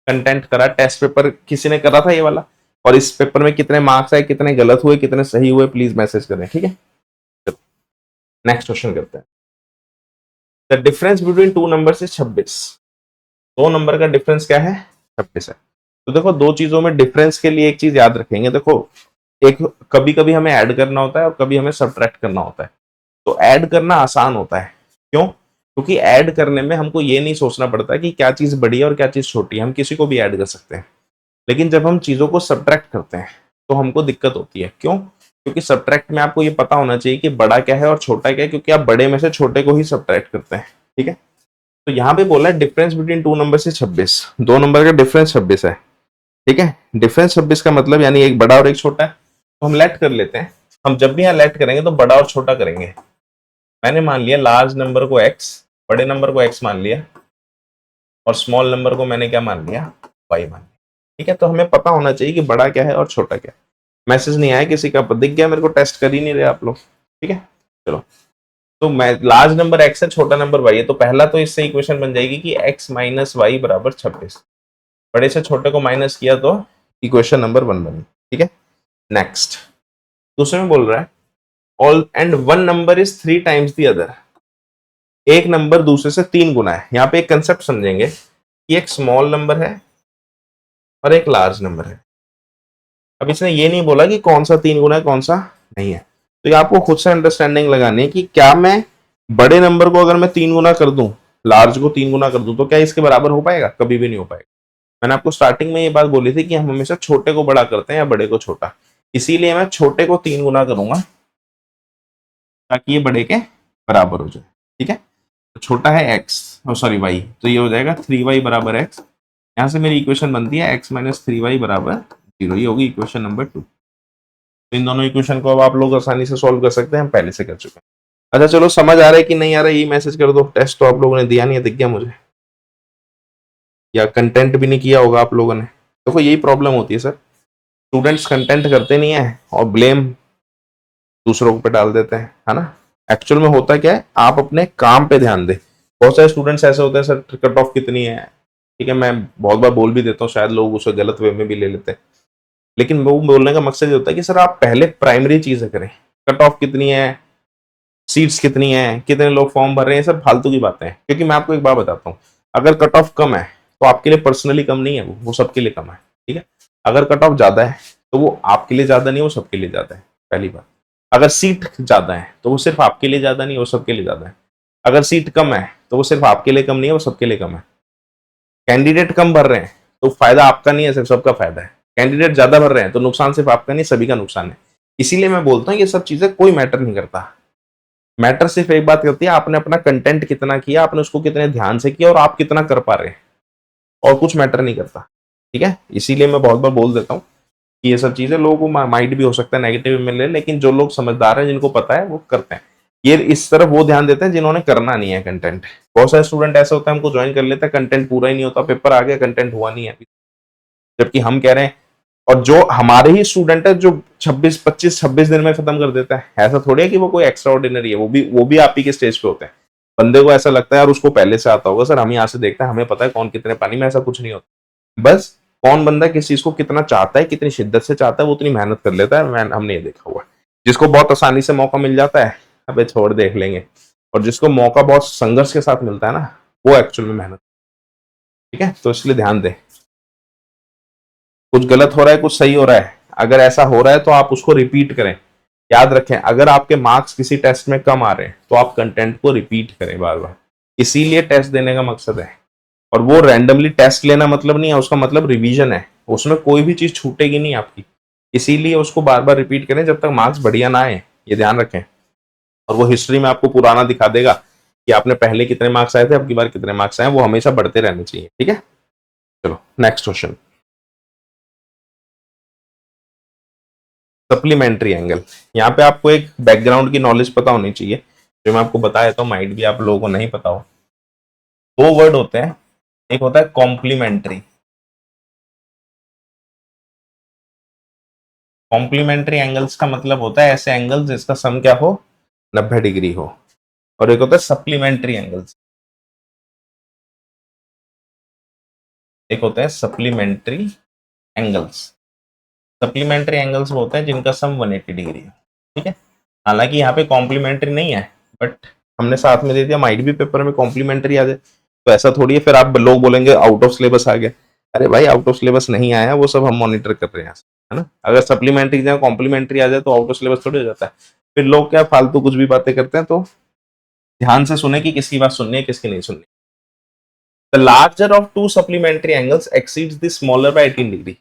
कंटेंट करा, टेस्ट पेपर किसी ने करा था ये वाला, और इस पेपर में कितने मार्क्स आए, कितने गलत हुए, कितने सही हुए, प्लीज मैसेज करें। ठीक है, चलो नेक्स्ट क्वेश्चन करते हैं। The difference between 2 numbers is 26। 2 number का डिफरेंस क्या है? 26 है। तो देखो, दो चीजों में डिफरेंस के लिए एक चीज याद रखेंगे, देखो एक कभी कभी हमें ऐड करना होता है और कभी हमें सब्ट्रैक्ट करना होता है। तो ऐड करना आसान होता है, क्यों? क्योंकि ऐड करने में हमको ये नहीं सोचना पड़ता कि क्या चीज बड़ी है और क्या चीज छोटी है, हम किसी को भी ऐड कर सकते हैं। लेकिन जब हम चीजों को सब्ट्रैक्ट करते हैं तो हमको दिक्कत होती है, क्यों? क्योंकि सब्ट्रैक्ट में आपको ये पता होना चाहिए कि बड़ा क्या है और छोटा क्या है, क्योंकि आप बड़े में से छोटे को ही सब्ट्रैक्ट करते हैं। ठीक है, तो यहाँ पे बोला है डिफरेंस बिटवीन 2 नंबर से 26, 2 नंबर का डिफरेंस 26 है। ठीक है, डिफरेंस 26 का मतलब यानी एक बड़ा और एक छोटा है, तो हम लेट कर लेते हैं। हम जब भी यहाँ लेट करेंगे तो बड़ा और छोटा करेंगे। मैंने मान लिया लार्ज नंबर को x, बड़े नंबर को x मान लिया, और स्मॉल नंबर को मैंने क्या मान लिया? y मान लिया। ठीक है, तो हमें पता होना चाहिए कि बड़ा क्या है और छोटा क्या है। मैसेज नहीं आया किसी का, दिख गया मेरे को, टेस्ट कर ही नहीं रहे आप लोग। ठीक है, चलो, तो मैं लार्ज नंबर x है, छोटा नंबर y है, तो पहला तो इससे इक्वेशन बन जाएगी कि x माइनस वाई बराबर 26। बड़े से छोटे को माइनस किया तो इक्वेशन नंबर 1 बनी। ठीक है, नेक्स्ट दूसरे में बोल रहा है all and one number is 3 times the other. एक नंबर दूसरे से 3 गुना है। यहाँ पे एक कंसेप्ट समझेंगे कि एक स्मॉल नंबर है और एक लार्ज नंबर है। अब इसने ये नहीं बोला कि कौन सा 3 गुना है कौन सा नहीं है, तो ये आपको खुद से अंडरस्टैंडिंग लगानी है कि क्या मैं बड़े नंबर को अगर मैं 3 गुना कर दूं, लार्ज को 3 गुना कर दूं, तो क्या इसके बराबर हो पाएगा? कभी भी नहीं हो पाएगा। मैंने आपको स्टार्टिंग में ये बात बोली थी कि हम हमेशा छोटे को बड़ा करते हैं या बड़े को छोटा, इसीलिए मैं छोटे को 3 गुना करूंगा ताकि ये बड़े के बराबर हो जाए। ठीक है, तो छोटा है एक्स, सॉरी वाई, तो ये हो जाएगा 3y बराबर एक्स। यहाँ से मेरी इक्वेशन बनती है x माइनस 3y बराबर 0, ये होगी इक्वेशन नंबर 2। तो इन दोनों इक्वेशन को अब आप लोग आसानी से सॉल्व कर सकते हैं, हम पहले से कर चुके हैं। अच्छा चलो, समझ आ रहा है कि नहीं आ रहा है, ये मैसेज कर दो। टेस्ट तो आप लोगों ने दिया नहीं है, दिख गया मुझे, या कंटेंट भी नहीं किया होगा आप लोगों ने। देखो यही प्रॉब्लम होती है सर, स्टूडेंट्स कंटेंट करते नहीं है और ब्लेम दूसरों पे डाल देते हैं, है ना। एक्चुअल में होता क्या है, आप अपने काम पे ध्यान दें। बहुत सारे स्टूडेंट्स ऐसे होते हैं सर कट ऑफ कितनी है, ठीक है, मैं बहुत बार बोल भी देता हूँ, शायद लोग उसे गलत वे में भी ले लेते हैं, लेकिन वो बोलने का मकसद ये होता है कि सर आप पहले प्राइमरी चीजें करें। कट ऑफ कितनी है, सीट्स कितनी है, कितने लोग फॉर्म भर रहे हैं, सब फालतू की बातें हैं। क्योंकि मैं आपको एक बात बताता हूँ, अगर कट ऑफ कम है तो आपके लिए पर्सनली कम नहीं है, वो सबके लिए कम है। ठीक है, अगर कट ऑफ ज्यादा है तो वो आपके लिए ज्यादा नहीं, वो सबके लिए ज्यादा है, पहली बात। अगर सीट ज्यादा है तो वो सिर्फ आपके लिए ज्यादा नहीं, वो सबके लिए ज्यादा है। अगर सीट कम है तो वो सिर्फ आपके लिए कम नहीं है, वो सबके लिए कम है। कैंडिडेट कम भर रहे हैं तो फायदा आपका नहीं है, सिर्फ सबका फायदा है। कैंडिडेट ज्यादा भर रहे हैं तो नुकसान सिर्फ आपका नहीं, सभी का नुकसान है। इसीलिए मैं बोलता हूँ ये सब चीजें कोई मैटर नहीं करता। मैटर सिर्फ एक बात करती है, आपने अपना कंटेंट कितना किया, आपने उसको कितने ध्यान से किया और आप कितना कर पा रहे हैं, और कुछ मैटर नहीं करता। ठीक है, इसीलिए मैं बहुत बार बोल देता हूँ कि ये सब चीजें लोगों को माइंड भी हो सकता है नेगेटिव में ले, लेकिन जो लोग समझदार हैं, जिनको पता है, वो करते हैं। ये इस तरफ वो ध्यान देते हैं जिन्होंने करना नहीं है कंटेंट। बहुत सारे स्टूडेंट ऐसे होता है, हमको ज्वाइन कर लेते हैं, कंटेंट पूरा ही नहीं होता, पेपर आ गया कंटेंट हुआ नहीं है, जबकि हम कह रहे हैं। और जो हमारे ही स्टूडेंट है जो 26 दिन में खत्म कर देता है, ऐसा थोड़ी है कि वो कोई एक्स्ट्रा ऑर्डिनरी है, वो भी आप ही के स्टेज पे होते हैं। बंदे को ऐसा लगता है यार उसको पहले से आता होगा, सर हम यहाँ से देखते हैं, हमें पता है कौन कितने पानी में, ऐसा कुछ नहीं होता। बस कौन बंदा किस चीज को कितना चाहता है, कितनी शिद्दत से चाहता है, वो उतनी मेहनत कर लेता है। हमने ये देखा हुआ, जिसको बहुत आसानी से मौका मिल जाता है, अबे छोड़ देख लेंगे, और जिसको मौका बहुत संघर्ष के साथ मिलता है ना, वो एक्चुअल में मेहनत। ठीक है, तो इसलिए ध्यान दें, कुछ गलत हो रहा है कुछ सही हो रहा है, अगर ऐसा हो रहा है तो आप उसको रिपीट करें। याद रखें, अगर आपके मार्क्स किसी टेस्ट में कम आ रहे हैं तो आप कंटेंट को रिपीट करें बार बार, इसीलिए टेस्ट देने का मकसद है। और वो रैंडमली टेस्ट लेना मतलब नहीं है, उसका मतलब रिवीजन है, उसमें कोई भी चीज छूटेगी नहीं आपकी, इसीलिए उसको बार बार रिपीट करें जब तक मार्क्स बढ़िया ना आए, ये ध्यान रखें। और वो हिस्ट्री में आपको पुराना दिखा देगा कि आपने पहले कितने मार्क्स आए थे, अब की बार कितने मार्क्स आए, वो हमेशा बढ़ते रहने चाहिए, ठीक है। चलो नेक्स्ट क्वेश्चन, सप्लीमेंट्री एंगल। यहाँ पे आपको एक बैकग्राउंड की नॉलेज पता होनी चाहिए, जो मैं आपको बताया तो माइट भी आप लोगों को नहीं पता हो। दो वर्ड होते हैं, एक होता है कॉम्प्लीमेंट्री। कॉम्प्लीमेंट्री एंगल्स का मतलब होता है ऐसे एंगल जिसका सम क्या हो, 90 डिग्री हो। और एक होता है सप्लीमेंट्री एंगल्स, एक होता है सप्लीमेंट्री एंगल्स। सप्लीमेंट्री एंगल्स वो होते हैं जिनका सम 180 डिग्री है, ठीक है। हालांकि यहाँ पे कॉम्प्लीमेंट्री नहीं है, बट हमने साथ में दे दिया, माइट भी पेपर में कॉम्प्लीमेंट्री आ जाए, तो ऐसा थोड़ी है फिर आप लोग बोलेंगे आउट ऑफ सिलेबस आ गया। अरे भाई आउट ऑफ सिलेबस नहीं आया, वो सब हम मॉनिटर कर रहे हैं, है ना। अगर सप्लीमेंट्री जगह कॉम्प्लीमेंट्री आ जाए तो आउट ऑफ सिलेबस थोड़ी हो जाता है। फिर लोग क्या फालतू कुछ भी बातें करते हैं, तो ध्यान से सुने कि किसकी बात सुननी है किसकी नहीं सुननी। The larger of to supplementary angles exceeds the smaller by 18 degree.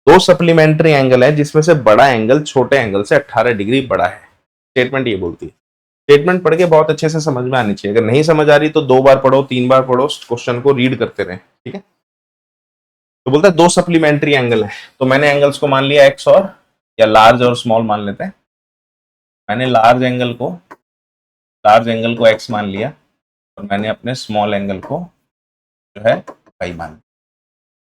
दो सप्लीमेंट्री एंगल है जिसमें से बड़ा एंगल छोटे एंगल से 18 डिग्री बड़ा है। स्टेटमेंट ये बोलती है। स्टेटमेंट पढ़ के बहुत अच्छे से समझ में आनी चाहिए, अगर नहीं समझ आ रही तो 2 बार पढ़ो 3 बार पढ़ो, क्वेश्चन को रीड करते रहे, ठीक है। तो बोलता है दो सप्लीमेंट्री एंगल है, तो मैंने एंगल्स को मान लिया एक्स और, या लार्ज और स्मॉल मान लेते हैं। मैंने लार्ज एंगल को एक्स मान लिया और मैंने अपने स्मॉल एंगल को जो है वाई मान लिया।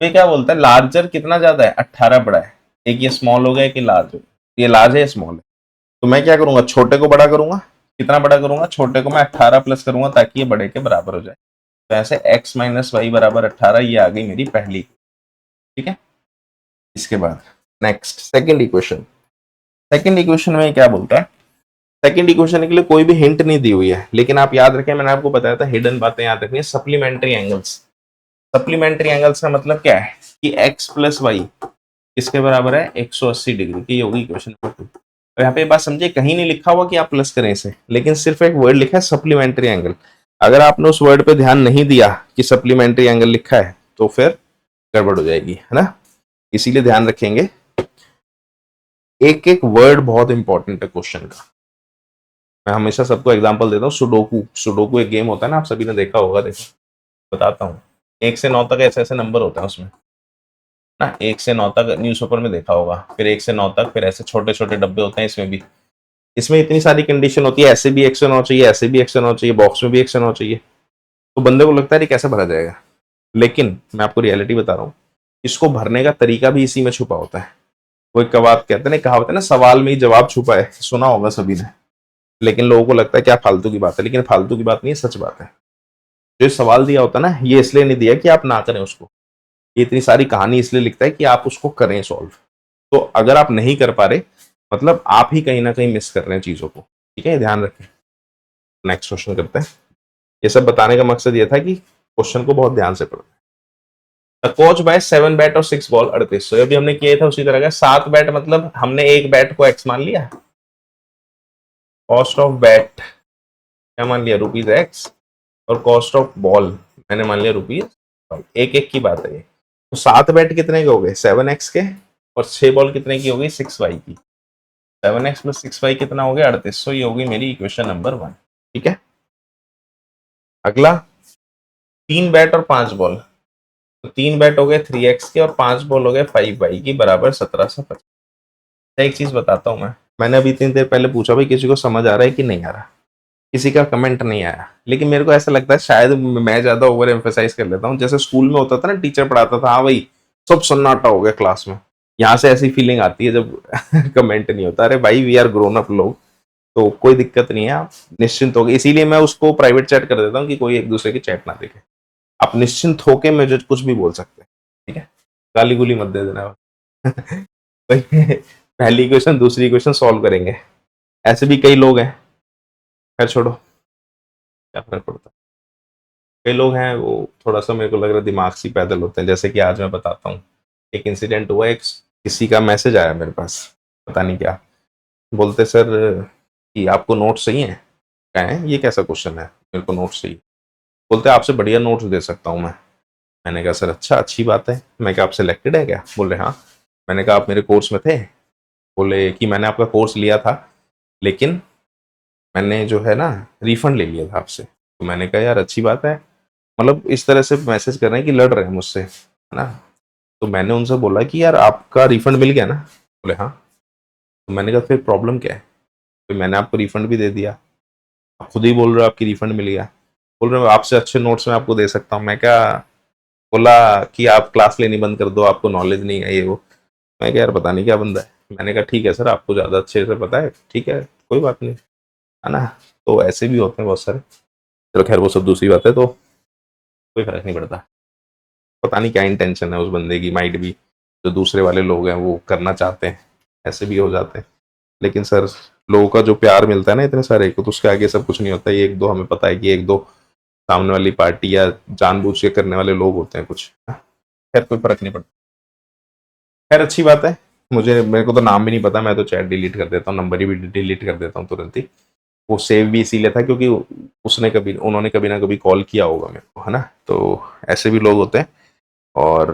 तो ये क्या बोलता है, लार्जर कितना ज्यादा है, 18 बड़ा है। एक ये स्मॉल हो गया कि लार्ज हो गया, ये लार्ज है ये स्मॉल है। तो मैं क्या करूंगा, छोटे को बड़ा करूंगा। कितना बड़ा करूंगा, छोटे को मैं 18 प्लस करूंगा ताकि ये बड़े के बराबर हो जाए। तो ऐसे x माइनस वाई बराबर 18, ये आ गई मेरी पहली, ठीक है। इसके बाद next second equation. Second equation में क्या बोलता है, सेकंड इक्वेशन के लिए कोई भी हिंट नहीं दी हुई है, लेकिन आप याद रखें मैंने आपको बताया था हिडन बातें याद रखनी है। सप्लीमेंट्री एंगल्स, सप्लीमेंट्री एंगल्स का मतलब क्या है कि x प्लस वाई किसके बराबर है, 180 डिग्री की होगी इक्वेशन नंबर 2। तो यहाँ पे बात समझिए, कहीं नहीं लिखा हुआ कि आप प्लस करें इसे, लेकिन सिर्फ एक वर्ड लिखा है सप्लीमेंट्री एंगल। अगर आपने उस वर्ड पे ध्यान नहीं दिया कि सप्लीमेंट्री एंगल लिखा है तो फिर गड़बड़ हो जाएगी, है ना। इसीलिए ध्यान रखेंगे, एक एक वर्ड बहुत इंपॉर्टेंट है क्वेश्चन का। मैं हमेशा सबको एग्जांपल देता हूँ, सुडोकू। सुडोकू एक गेम होता है ना, आप सभी ने देखा होगा, देखो बताता हूँ। 1 से 9 तक ऐसे ऐसे नंबर होते हैं उसमें ना, 1 से 9 तक न्यूज़पेपर में देखा होगा, फिर 1 से 9 तक, फिर ऐसे छोटे छोटे डब्बे होते हैं इसमें भी। इसमें इतनी सारी कंडीशन होती है, ऐसे भी 1 से 9 चाहिए, ऐसे भी 1 से 9 चाहिए, बॉक्स में भी 1 से 9 चाहिए। तो बंदे को लगता है ये कैसे भरा जाएगा, लेकिन मैं आपको रियलिटी बता रहा हूँ, इसको भरने का तरीका भी इसी में छुपा होता है। कोई कहावत कहते हैं ना, कहावत है ना, सवाल में ही जवाब छुपा है, सुना होगा सभी ने। लेकिन लोगों को लगता है क्या फालतू की बात है, लेकिन फालतू की बात नहीं है, सच बात है। जो सवाल दिया होता है ना, ये इसलिए नहीं दिया कि आप ना करें उसको, ये इतनी सारी कहानी इसलिए लिखता है कि आप उसको करें सॉल्व। तो अगर आप नहीं कर पा रहे, मतलब आप ही कहीं ना कहीं मिस कर रहे हैं चीजों को, ठीक है, ध्यान रखें। नेक्स्ट क्वेश्चन करते हैं। ये सब बताने का मकसद ये था कि क्वेश्चन को बहुत ध्यान से पढ़ो। कोच बाय 7 बैट और 6 बॉल 3800, अभी हमने किया था उसी तरह का। 7 बैट मतलब हमने एक बैट को एक्स मान लिया, कॉस्ट ऑफ बैट क्या मान लिया, रुपीज एक्स, और कॉस्ट ऑफ बॉल मैंने मान लिया रुपीज। एक एक की बात है ये। तो 7 बैट कितने के हो गए, 7x के, और 6 बॉल कितने की हो गई, 6y की। 7x प्लस 6y कितना हो गया, 3800। ये होगी मेरी इक्वेशन नंबर 1, ठीक है। अगला, 3 बैट और 5 बॉल। तो 3 बैट हो गए 3x के और 5 बॉल हो गए 5y की, बराबर 1750। एक चीज बताता हूँ मैंने अभी इतनी देर पहले पूछा भाई किसी को समझ आ रहा है कि नहीं आ रहा, किसी का कमेंट नहीं आया, लेकिन मेरे को ऐसा लगता है शायद मैं ज्यादा ओवर एम्फेसाइज कर लेता हूँ। जैसे स्कूल में होता था ना, टीचर पढ़ाता था, हाँ भाई सब सन्नाटा हो गया क्लास में, यहाँ से ऐसी फीलिंग आती है जब कमेंट नहीं होता। अरे भाई वी आर ग्रोन अप लोग, तो कोई दिक्कत नहीं है, आप निश्चिंत हो गए। इसीलिए मैं उसको प्राइवेट चैट कर देता हूँ कि कोई एक दूसरे की चैट ना देखे। आप निश्चिंत होके मुझे कुछ भी बोल सकते हैं, ठीक है, गाली गुली मत दे देना। पहली क्वेश्चन दूसरी क्वेश्चन सॉल्व करेंगे, ऐसे भी कई लोग हैं, खैर छोड़ो, क्या फर्क पड़ता है। कई लोग हैं वो थोड़ा सा मेरे को लग रहा है दिमाग से पैदल होते हैं। जैसे कि आज मैं बताता हूँ, एक इंसिडेंट हुआ, एक किसी का मैसेज आया मेरे पास, पता नहीं क्या, बोलते सर कि आपको नोट्स चाहिए। कहें ये कैसा क्वेश्चन है, मेरे को नोट्स चाहिए। बोलते आपसे बढ़िया नोट्स दे सकता हूँ मैं। मैंने कहा सर अच्छा, अच्छी बात है। मैं कहा आप सिलेक्टेड है क्या? बोल रहे हाँ। मैंने कहा आप मेरे कोर्स में थे? बोले कि मैंने आपका कोर्स लिया था, लेकिन मैंने जो है ना रिफंड ले लिया था आपसे। तो मैंने कहा यार अच्छी बात है, मतलब इस तरह से मैसेज कर रहे हैं कि लड़ रहे हैं मुझसे, है ना। तो मैंने उनसे बोला कि यार आपका रिफंड मिल गया ना? बोले हाँ। तो मैंने कहा फिर प्रॉब्लम क्या है? तो मैंने आपको रिफंड भी दे दिया, आप खुद ही बोल रहे हो आपकी रिफंड मिल गया। बोल रहे हो आपसे अच्छे नोट्स मैं आपको दे सकता हूँ। मैं क्या बोला कि आप क्लास लेनी बंद कर दो, आपको नॉलेज नहीं है ये वो। मैं क्या यार पता नहीं क्या बंदा है। मैंने कहा ठीक है सर, आपको ज़्यादा अच्छे से पता है, ठीक है कोई बात नहीं, है ना। तो ऐसे भी होते हैं बहुत सारे। चलो खैर वो सब दूसरी बात है, तो कोई फर्क नहीं पड़ता। पता नहीं क्या इंटेंशन है उस बंदे की, माइट भी जो दूसरे वाले लोग हैं वो करना चाहते हैं, ऐसे भी हो जाते हैं। लेकिन सर लोगों का जो प्यार मिलता है ना इतने सारे को, तो उसके आगे सब कुछ नहीं होता। ये एक दो हमें पता है कि एक दो सामने वाली पार्टी या जानबूझ के करने वाले लोग होते हैं कुछ। खैर कोई फर्क नहीं पड़ता। खैर अच्छी बात है। मेरे को तो नाम भी नहीं पता, मैं तो चैट डिलीट कर देता हूँ, नंबर ही भी डिलीट कर देता हूँ तुरंत ही। वो सेव भी इसीलिए था क्योंकि उन्होंने कभी ना कभी कॉल किया होगा मेरे को, है ना। तो ऐसे भी लोग होते हैं। और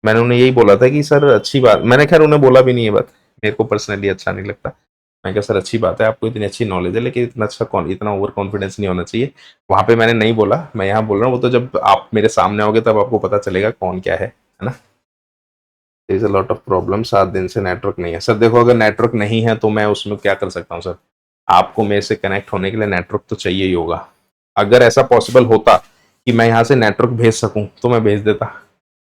मैंने उन्हें यही बोला था कि सर अच्छी बात, मैंने खैर उन्हें बोला भी नहीं है बात, मेरे को पर्सनली अच्छा नहीं लगता। मैं कहा सर अच्छी बात है आपको इतनी अच्छी नॉलेज है, लेकिन इतना ओवर कॉन्फिडेंस नहीं होना चाहिए। वहां पे मैंने नहीं बोला, मैं यहाँ बोल रहा हूँ, वो तो जब आप मेरे सामने आओगे तब आपको पता चलेगा कौन क्या है ना। Is a lot of problem, 7 दिन से नेटवर्क नहीं है। सर देखो अगर नेटवर्क नहीं है तो मैं उसमें क्या कर सकता हूँ सर? आपको मेरे से कनेक्ट होने के लिए नेटवर्क तो चाहिए ही होगा। अगर ऐसा पॉसिबल होता कि मैं यहाँ से नेटवर्क भेज सकूं तो मैं भेज देता,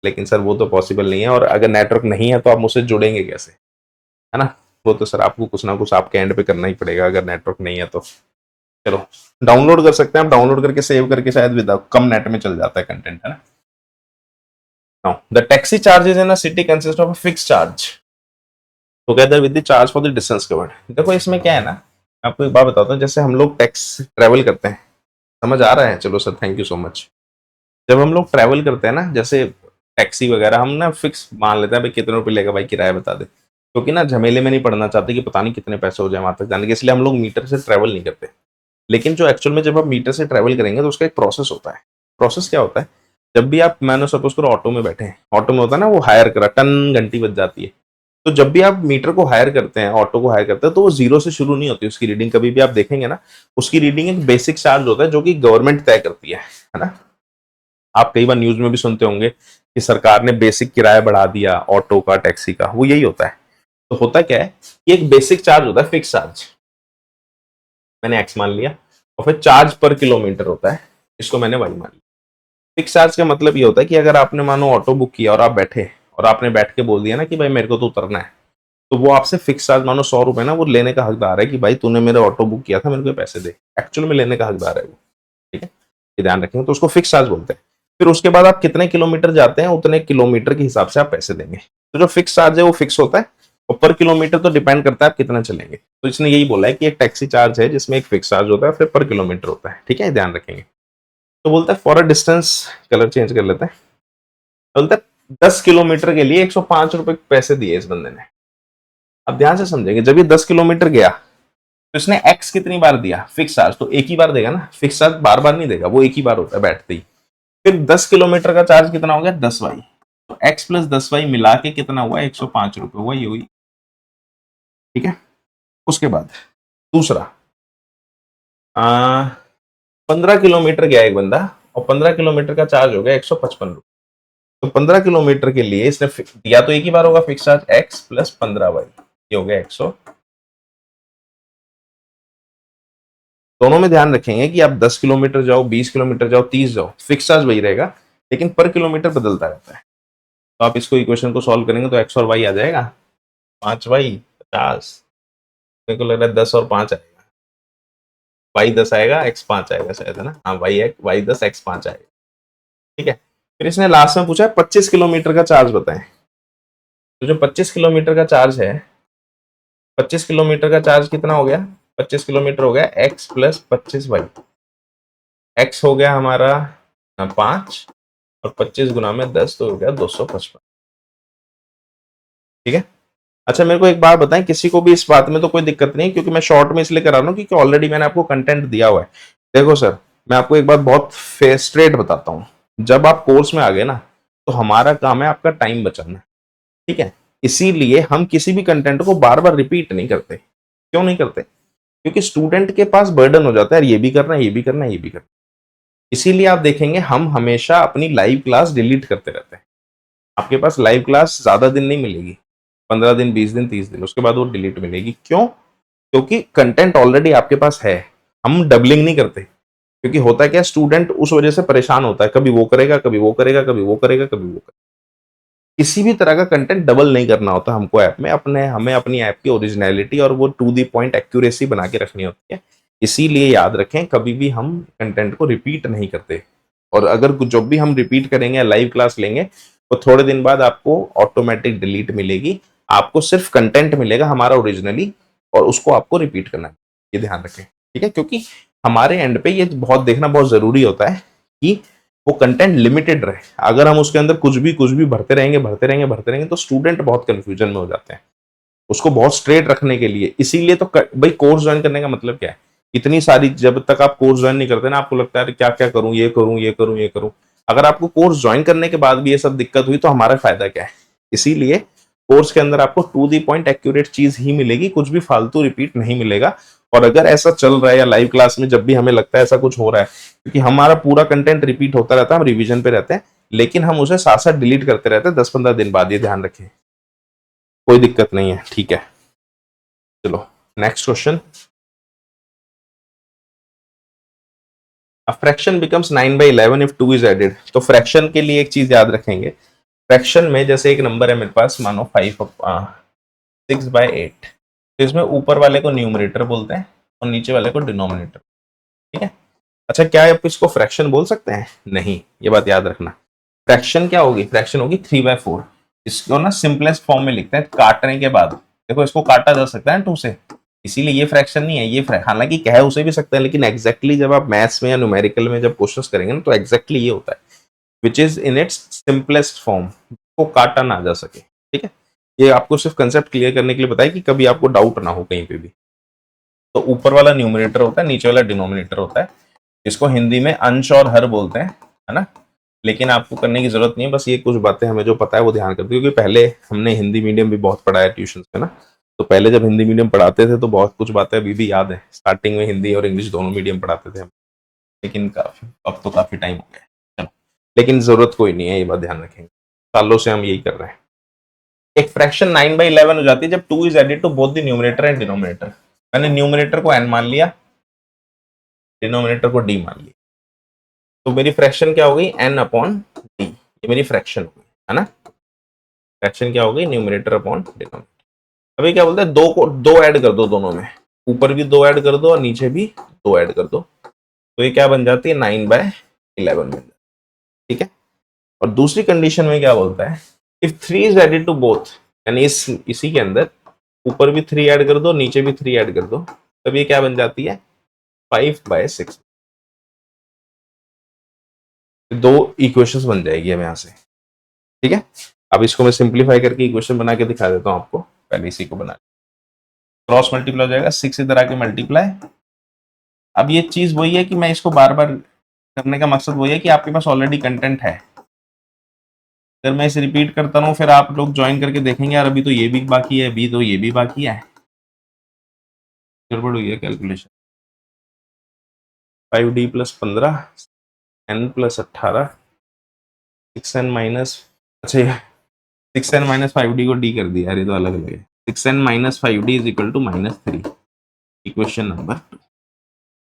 लेकिन सर वो तो पॉसिबल नहीं है। और अगर नेटवर्क नहीं है तो आप मुझसे जुड़ेंगे कैसे, है ना। वो तो सर आपको कुछ ना कुछ आपके एंड पे करना ही पड़ेगा अगर नेटवर्क नहीं है तो। चलो डाउनलोड कर सकते हैं आप, डाउनलोड करके सेव करके शायद विदाउट कम नेट में चल जाता है कंटेंट, है ना। Now the taxi charges in a city consist of a fix charge together with the charge for the distance covered. देखो इसमें क्या है ना, आपको एक बात बताता हूँ। जैसे हम लोग टैक्स ट्रेवल करते हैं, समझ आ रहा है? चलो sir thank you so much. जब हम लोग ट्रैवल करते हैं ना, जैसे टैक्सी वगैरह, हम ना फिक्स मान लेते हैं भाई कितने रुपए लेगा भाई किराया बता दे, क्योंकि ना झमेले में नहीं पड़ना चाहते कि पता नहीं कितने पैसे हो जाए वहां तक जाने के, इसलिए हम लोग मीटर से ट्रैवल नहीं करते। लेकिन जो एक्चुअल में जब आप मीटर से ट्रैवल करेंगे तो उसका एक प्रोसेस होता है। प्रोसेस क्या होता है? जब भी आप, मैंने सपोज करो ऑटो में बैठे हैं, ऑटो में होता है ना वो हायर करा टन घंटी बज जाती है। तो जब भी आप मीटर को हायर करते हैं, ऑटो को हायर करते हैं, तो वो जीरो से शुरू नहीं होती उसकी रीडिंग। कभी भी आप देखेंगे ना, उसकी रीडिंग एक बेसिक चार्ज होता है जो कि गवर्नमेंट तय करती है ना। आप कई बार न्यूज में भी सुनते होंगे कि सरकार ने बेसिक किराया बढ़ा दिया ऑटो का, टैक्सी का, वो यही होता है। तो होता क्या है कि एक बेसिक चार्ज होता है, फिक्स चार्ज, मैंने एक्स मान लिया, और फिर चार्ज पर किलोमीटर होता है, इसको मैंने वाई मान लिया। फिक्स चार्ज का मतलब ये होता है कि अगर आपने मानो ऑटो बुक किया और आप बैठे, और आपने बैठ के बोल दिया ना कि भाई मेरे को तो उतरना है, तो वो आपसे फिक्स चार्ज मानो 100 रुपए ना वो लेने का हकदार है कि भाई तूने मेरा ऑटो बुक किया था, मेरे को पैसे दे। एक्चुअल में लेने का हकदार है वो, ठीक है। ये ध्यान रखेंगे, तो उसको फिक्स चार्ज बोलते हैं। फिर उसके बाद आप कितने किलोमीटर जाते हैं उतने किलोमीटर के हिसाब से आप पैसे देंगे। तो जो फिक्स चार्ज है वो फिक्स होता है, और पर किलोमीटर तो डिपेंड करता है आप कितना चलेंगे। तो इसने यही बोला है कि एक टैक्सी चार्ज है जिसमें एक फिक्स चार्ज होता है, फिर पर किलोमीटर होता है, ठीक है, ध्यान रखेंगे। तो बोलता है for a distance, colour change कर लेते हैं। बोलता है 10 किलोमीटर के लिए 105 रुपए पैसे दिए इस बंदे ने। अब ध्यान से समझेंगे, जब ये 10 किलोमीटर गया तो इसने एक्स कितनी बार दिया? फिक्स चार्ज तो एक ही बार देगा ना, फिक्स चार्ज बार बार नहीं देगा, वो एक ही बार होता है बैठते ही। फिर 10 किलोमीटर का चार्ज कितना हो गया? 10 वाई। तो एक्स प्लस 10 वाई मिला के कितना हुआ? 105 रुपए हुआ, ये हुई, ठीक है। उसके बाद दूसरा, 15 किलोमीटर गया एक बंदा, और 15 किलोमीटर का चार्ज हो गया 155 रुपए। तो 15 किलोमीटर के लिए इसने दिया तो एक ही बार होगा fix charge, X plus 15 Y, ये हो गया 100। दोनों में ध्यान रखेंगे कि आप 10 किलोमीटर जाओ, 20 किलोमीटर जाओ, 30 जाओ, फिक्स चार्ज वही रहेगा, लेकिन पर किलोमीटर बदलता रहता है। तो आप इसको इक्वेशन को सॉल्व करेंगे तो एक्स और वाई आ जाएगा, 5 वाई 50, मेरे को लग रहा है 10 और 5 आएगा, वाई 10 आएगा, एक्स 5 आएगा शायद, है ना। हाँ वाई 10 एक्स 5 आएगा, ठीक है। फिर इसने लास्ट में पूछा है 25 किलोमीटर का चार्ज बताएं। तो जो 25 किलोमीटर का चार्ज है, 25 किलोमीटर का चार्ज कितना हो गया? 25 किलोमीटर हो गया एक्स प्लस 25 वाई। एक्स हो गया हमारा 5, और 25 गुना में 10 तो हो गया 255, ठीक है। अच्छा मेरे को एक बात बताएं, किसी को भी इस बात में तो कोई दिक्कत नहीं, क्योंकि मैं शॉर्ट में इसलिए करा रहा हूँ क्योंकि ऑलरेडी मैंने आपको कंटेंट दिया हुआ है। देखो सर, मैं आपको एक बात बहुत स्ट्रेट बताता हूँ, जब आप कोर्स में आ गए ना, तो हमारा काम है आपका टाइम बचाना, ठीक है। इसीलिए हम किसी भी कंटेंट को बार बार रिपीट नहीं करते। क्यों नहीं करते? क्योंकि स्टूडेंट के पास बर्डन हो जाता है, ये भी करना है, ये भी करना है, ये भी करना है। इसीलिए आप देखेंगे हम हमेशा अपनी लाइव क्लास डिलीट करते रहते हैं। आपके पास लाइव क्लास ज्यादा दिन नहीं मिलेगी, 15 दिन, 20 दिन, 30 दिन, उसके बाद वो डिलीट मिलेगी। क्यों? क्योंकि कंटेंट ऑलरेडी आपके पास है। हम डबलिंग नहीं करते, क्योंकि होता क्या, स्टूडेंट उस वजह से परेशान होता है, कभी वो करेगा, कभी वो करेगा, कभी वो करेगा, कभी वो करेगा। किसी भी तरह का कंटेंट डबल नहीं करना होता हमको ऐप में। हमें अपनी ऐप की ओरिजिनलिटी और वो टू दी पॉइंट एक्यूरेसी बना के रखनी होती है। इसीलिए याद रखें, कभी भी हम कंटेंट को रिपीट नहीं करते। और अगर जब भी हम रिपीट करेंगे या लाइव क्लास लेंगे, तो थोड़े दिन बाद आपको ऑटोमेटिक डिलीट मिलेगी। आपको सिर्फ कंटेंट मिलेगा हमारा ओरिजिनली, और उसको आपको रिपीट करना है। ये ध्यान रखें, ठीक है। क्योंकि हमारे एंड पे ये बहुत देखना बहुत जरूरी होता है कि वो कंटेंट लिमिटेड रहे। अगर हम उसके अंदर कुछ भी भरते रहेंगे तो स्टूडेंट बहुत कंफ्यूजन में हो जाते हैं। उसको बहुत स्ट्रेट रखने के लिए, इसीलिए तो भाई कोर्स ज्वाइन करने का मतलब क्या है? इतनी सारी, जब तक आप कोर्स ज्वाइन नहीं करते ना, आपको लगता है क्या क्या करूं, ये करूं, ये करूं, ये करूं। अगर आपको कोर्स ज्वाइन करने के बाद भी ये सब दिक्कत हुई तो हमारा फायदा क्या है? इसीलिए कोर्स के अंदर आपको टू दी पॉइंट एक्यूरेट चीज ही मिलेगी, कुछ भी फालतू रिपीट नहीं मिलेगा। और अगर ऐसा चल रहा है या लाइव क्लास में जब भी हमें लगता है ऐसा कुछ हो रहा है, क्योंकि हमारा पूरा कंटेंट रिपीट होता रहता है, हम रिवीजन पे रहते हैं, लेकिन हम उसे साथ साथ डिलीट करते रहते हैं 10-15 दिन बाद। ये ध्यान रखें, कोई दिक्कत नहीं है, ठीक है। चलो next question. A fraction becomes 9/11 if 2 is added। तो फ्रैक्शन के लिए एक चीज याद रखेंगे। फ्रैक्शन में जैसे एक नंबर है मेरे पास, मानो 6/8, तो इसमें ऊपर वाले को न्यूमरेटर बोलते हैं और नीचे वाले को डिनोमिनेटर, ठीक है। अच्छा, क्या आप इसको फ्रैक्शन बोल सकते हैं? नहीं, ये बात याद रखना। फ्रैक्शन क्या होगी? फ्रैक्शन होगी 3/4। इसको ना सिंपलेस्ट फॉर्म में लिखते हैं काटने के बाद। देखो, इसको काटा जा सकता है 2 से, इसीलिए ये फ्रैक्शन नहीं है, ये हालांकि कह उसे भी सकते हैं, लेकिन एग्जैक्टली जब आप मैथ्स में या न्यूमेरिकल में जब क्वेश्चंस करेंगे ना, तो एग्जैक्टली ये होता है, which is in its simplest form, को काटा ना जा सके, ठीक है। ये आपको सिर्फ कंसेप्ट क्लियर करने के लिए बताया कि कभी आपको डाउट ना हो कहीं पे भी। तो ऊपर वाला न्यूमरेटर होता है, नीचे वाला डिनोमिनेटर होता है। इसको हिंदी में अंश और हर बोलते हैं, है ना। लेकिन आपको करने की जरूरत नहीं है, बस ये कुछ बातें हमें जो पता है वो ध्यान करते, क्योंकि पहले हमने हिंदी मीडियम भी बहुत पढ़ा है ट्यूशन में ना। तो पहले जब हिंदी मीडियम पढ़ाते थे तो बहुत कुछ बातें अभी भी याद है। स्टार्टिंग में हिंदी और इंग्लिश दोनों मीडियम पढ़ाते थे हम, लेकिन काफी अब तो काफी टाइम हो गया है। चलो, लेकिन जरूरत कोई नहीं है, ये बात ध्यान रखेंगे, सालों से हम यही कर रहे हैं। एक फ्रैक्शन 9/11 हो जाती है जब 2 is added to both the numerator and denominator. मैंने न्यूमरेटर को n मान लिया, डिनोमिनेटर को d मान लिया, तो मेरी फ्रैक्शन क्या हो गई? n/d। ये मेरी फ्रैक्शन हो गई, है ना। फ्रैक्शन क्या हो गई? Numerator upon denominator. अभी क्या बोलते हैं, दो को दो ऐड कर दो दोनों में, ऊपर भी 2 ऐड कर दो और नीचे भी 2 ऐड कर दो, तो ये क्या बन जाती है? 9/11 बन जाती है, ठीक है। और दूसरी कंडीशन में क्या बोलता है? If 3 is added to both, यानी इसी के अंदर ऊपर भी 3 ऐड कर दो, नीचे भी 3 ऐड कर दो, तब ये क्या बन जाती है? 5/6। दो इक्वेशंस बन जाएगी अब यहां से, ठीक है। अब इसको मैं सिंप्लीफाई करके इक्वेशन बना के दिखा देता हूं आपको। पहले इसी को बना, क्रॉस मल्टीप्लाई हो जाएगा, 6 इधर आके मल्टीप्लाई। अब ये चीज वही है कि मैं इसको बार बार करने का मकसद वही है कि आपके पास ऑलरेडी कंटेंट है। अगर मैं इसे रिपीट करता रहूं, फिर आप लोग ज्वाइन करके देखेंगे यार अभी तो ये भी बाकी है, अभी तो ये भी बाकी है, गड़बड़ हुई है calculation. 5d + 15 n + 18 6n minus, अच्छा 6n - 5d को d कर दिया यार, ये तो अलग अलग है। 6n - 5d is equal to -3, equation number 2।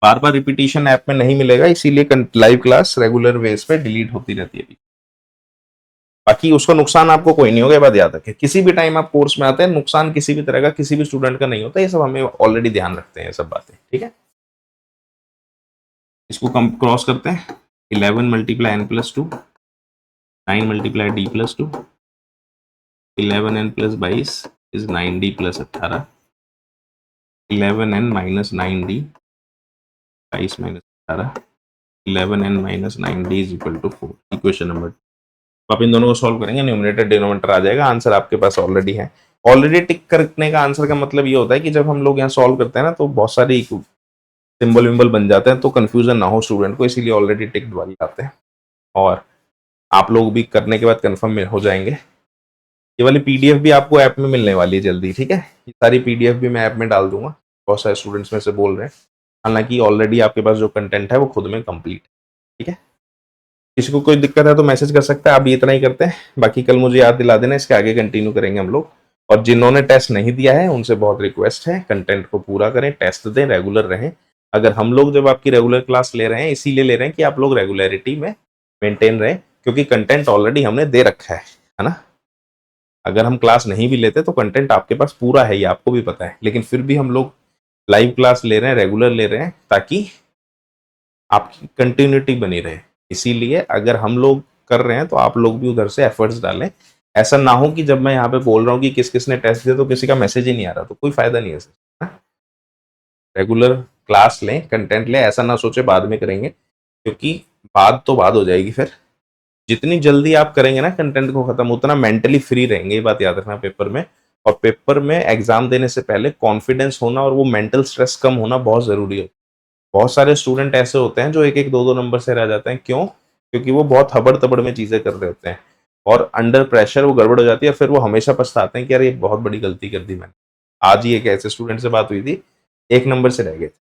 बार बार रिपीटिशन ऐप में नहीं मिलेगा, इसीलिए लाइव क्लास रेगुलर बेस पे डिलीट होती रहती है अभी। बाकी उसका नुकसान आपको कोई नहीं होगा, ये बात याद रखें। किसी भी टाइम आप कोर्स में आते हैं, नुकसान किसी भी तरह का किसी भी स्टूडेंट का नहीं होता, ये सब हमें ऑलरेडी ध्यान रखते हैं ये सब बातें, ठीक है। इसको कम क्रॉस करते हैं, 11 × n + 2, 9 × d + 2, 11n + 22 is 9d + 18, 11n - 9d, 22 - 18, 11n - 9d is equal to 4, equation number. आप इन दोनों को सॉल्व करेंगे, न्यूमरेटर डिनोमिनेटर आ जाएगा, आंसर आपके पास ऑलरेडी है। ऑलरेडी टिक करने का आंसर का मतलब ये होता है कि जब हम लोग यहाँ सॉल्व करते हैं ना, तो बहुत सारी सिंबल विम्बल बन जाते हैं, तो कंफ्यूजन ना हो स्टूडेंट को, इसीलिए ऑलरेडी टिक वाली आते हैं। और आप लोग भी करने के बाद कंफर्म हो जाएंगे। ये वाली पीडीएफ भी आपको ऐप में मिलने वाली है जल्दी, ठीक है। ये सारी पीडीएफ भी मैं ऐप में डाल दूंगा, बहुत सारे स्टूडेंट्स में से बोल रहे हैं। हालांकि ऑलरेडी आपके पास जो कंटेंट है वो खुद में कंप्लीट, ठीक है। किसी को कोई दिक्कत है तो मैसेज कर सकता है। आप इतना ही करते हैं, बाकी कल मुझे याद दिला देना, इसके आगे कंटिन्यू करेंगे हम लोग। और जिन्होंने टेस्ट नहीं दिया है उनसे बहुत रिक्वेस्ट है, कंटेंट को पूरा करें, टेस्ट दें, रेगुलर रहें। अगर हम लोग जब आपकी रेगुलर क्लास ले रहे हैं, इसीलिए ले रहे हैं कि आप लोग रेगुलरिटी में मेंटेन रहें, क्योंकि कंटेंट ऑलरेडी हमने दे रखा है ना। अगर हम क्लास नहीं भी लेते तो कंटेंट आपके पास पूरा है, ये आपको भी पता है, लेकिन फिर भी हम लोग लाइव क्लास ले रहे हैं, रेगुलर ले रहे हैं, ताकि आपकी कंटिन्यूटी बनी रहे। इसीलिए अगर हम लोग कर रहे हैं तो आप लोग भी उधर से एफर्ट्स डालें। ऐसा ना हो कि जब मैं यहाँ पे बोल रहा हूँ कि किस किसने टेस्ट दिया तो किसी का मैसेज ही नहीं आ रहा, तो कोई फायदा नहीं है सर। रेगुलर क्लास लें, कंटेंट लें, ऐसा ना सोचे बाद में करेंगे, क्योंकि बात तो बाद हो जाएगी। फिर जितनी जल्दी आप करेंगे ना कंटेंट को खत्म, उतना मेंटली फ्री रहेंगे, ये बात याद रखना पेपर में। और पेपर में एग्जाम देने से पहले कॉन्फिडेंस होना और वो मेंटल स्ट्रेस कम होना बहुत जरूरी है। बहुत सारे स्टूडेंट ऐसे होते हैं जो एक एक दो दो नंबर से रह जाते हैं, क्यों? क्योंकि वो बहुत हबड़ तबड़ में चीजें कर रहे होते हैं, और अंडर प्रेशर वो गड़बड़ हो जाती है, फिर वो हमेशा पछताते हैं कि यार ये बहुत बड़ी गलती कर दी मैंने। आज ही एक ऐसे स्टूडेंट से बात हुई थी, एक नंबर से रह गए थे,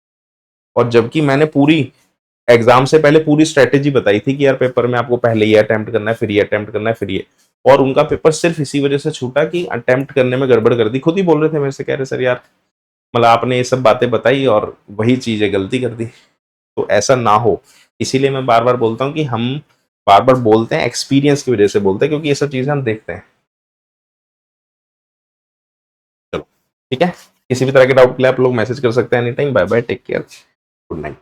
और जबकि मैंने पूरी एग्जाम से पहले पूरी स्ट्रेटेजी बताई थी कि यार पेपर में आपको पहले ये अटेम्प्ट करना है, फिर ये अटेम्प्ट करना है, फिर ये। और उनका पेपर सिर्फ इसी वजह से छूटा कि अटेम्प्ट करने में गड़बड़ कर दी। खुद ही बोल रहे थे मेरे से, कह रहे सर यार मतलब आपने ये सब बातें बताई और वही चीज है, गलती कर दी। तो ऐसा ना हो, इसीलिए मैं बार बार बोलता हूँ कि हम बार बार बोलते हैं, एक्सपीरियंस की वजह से बोलते हैं, क्योंकि ये सब चीजें हम देखते हैं। चलो ठीक है, किसी भी तरह के डाउट के लिए आप लोग मैसेज कर सकते हैं any time. Bye bye, take care, good night.